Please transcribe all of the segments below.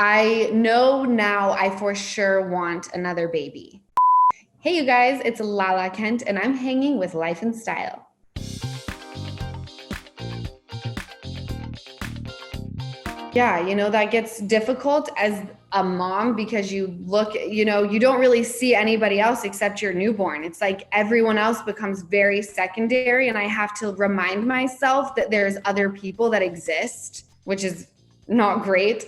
I know now I for sure want another baby. Hey, you guys, it's Lala Kent, and I'm hanging with Life and Style. Yeah, that gets difficult as a mom because you look, you don't really see anybody else except your newborn. It's like everyone else becomes very secondary, and I have to remind myself that there's other people that exist, which is not great.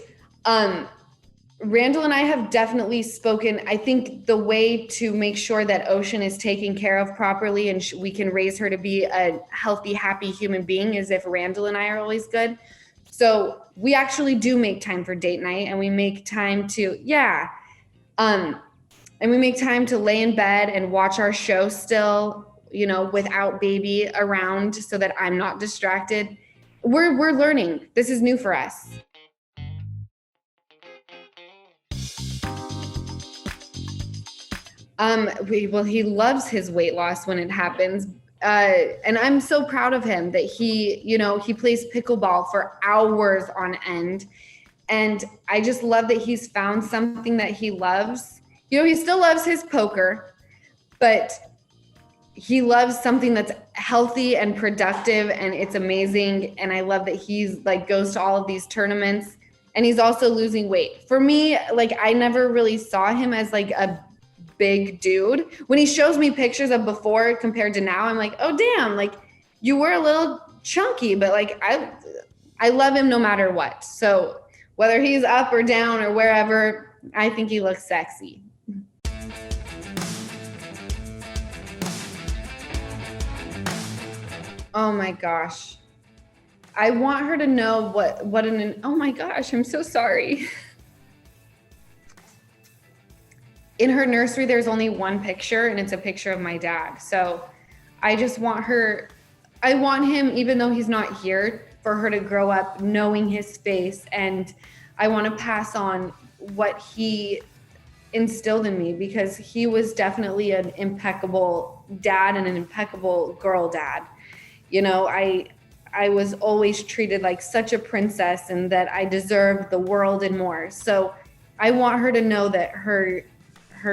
Randall and I have definitely spoken. I think the way to make sure that Ocean is taken care of properly and we can raise her to be a healthy, happy human being is if Randall and I are always good. So we actually do make time for date night, and we make time to, and we make time to lay in bed and watch our show still, without baby around so that I'm not distracted. We're learning. This is new for us. He loves his weight loss when it happens. And I'm so proud of him that he plays pickleball for hours on end. And I just love that he's found something that he loves. He still loves his poker, but he loves something that's healthy and productive, and it's amazing. And I love that he's goes to all of these tournaments, and he's also losing weight. For me, I never really saw him as a big dude. When he shows me pictures of before compared to now, I'm like, oh damn, you were a little chunky, but I love him no matter what. So whether he's up or down or wherever, I think he looks sexy. Oh my gosh. I want her to know oh my gosh, I'm so sorry. In her nursery, there's only one picture, and it's a picture of my dad. So I just want I want him, even though he's not here, for her to grow up knowing his face. And I want to pass on what he instilled in me, because he was definitely an impeccable dad and an impeccable girl dad. I was always treated like such a princess, and that I deserved the world and more. So I want her to know that her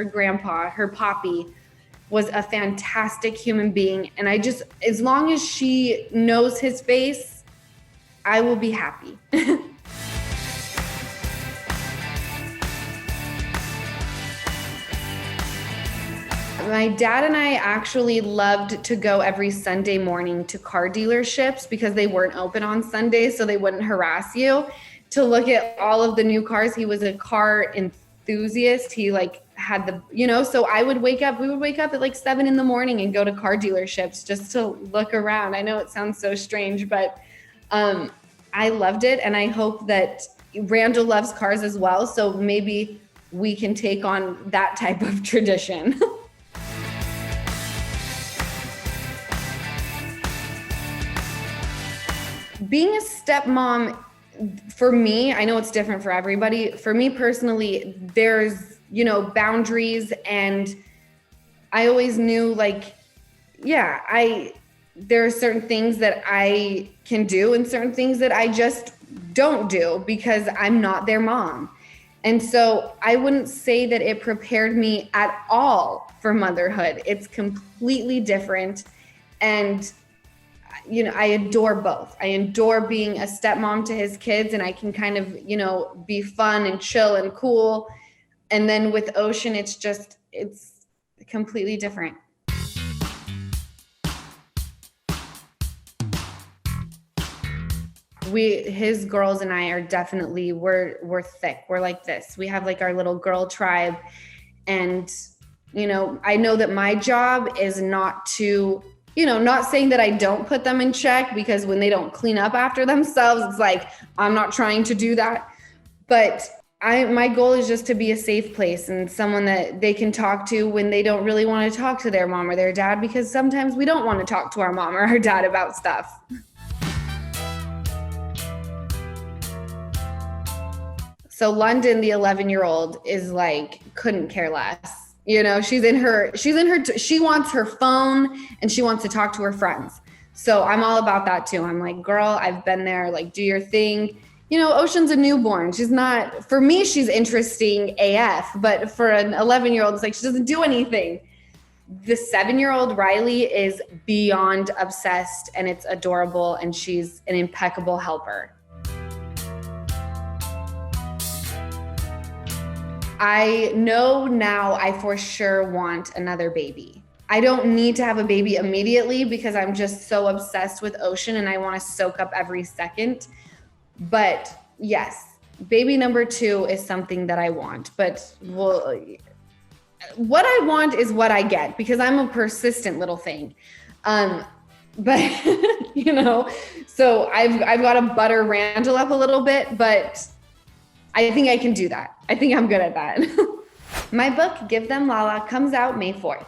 grandpa, her poppy, was a fantastic human being. And as long as she knows his face, I will be happy. My dad and I actually loved to go every Sunday morning to car dealerships because they weren't open on Sundays, so they wouldn't harass you, to look at all of the new cars. He was a car enthusiast. He had so we would wake up at 7 a.m. and go to car dealerships just to look around. I know it sounds so strange, but I loved it. And I hope that Randall loves cars as well. So maybe we can take on that type of tradition. Being a stepmom, for me, I know it's different for everybody. For me personally, there's, boundaries, and I always knew there are certain things that I can do and certain things that I just don't do because I'm not their mom. And so I wouldn't say that it prepared me at all for motherhood. It's completely different. And I adore both. I adore being a stepmom to his kids, and I can kind of, be fun and chill and cool. And then with Ocean, it's completely different. His girls and I are definitely, we're thick. We're like this. We have our little girl tribe. And, I know that my job is not to, not saying that I don't put them in check, because when they don't clean up after themselves, it's I'm not trying to do that. But my goal is just to be a safe place and someone that they can talk to when they don't really want to talk to their mom or their dad, because sometimes we don't want to talk to our mom or our dad about stuff. So London, the 11-year-old, is couldn't care less. She wants her phone and she wants to talk to her friends. So I'm all about that too. I'm like, girl, I've been there, do your thing. Ocean's a newborn. She's not, for me, she's interesting AF, but for an 11-year-old, it's like she doesn't do anything. The 7-year-old Riley is beyond obsessed, and it's adorable, and she's an impeccable helper. I know now I for sure want another baby. I don't need to have a baby immediately because I'm just so obsessed with Ocean and I want to soak up every second. But yes, baby number 2 is something that I want. But what I want is what I get because I'm a persistent little thing. But so I've got to butter Randall up a little bit, but I think I can do that. I think I'm good at that. My book, Them Lala, comes out May 4th.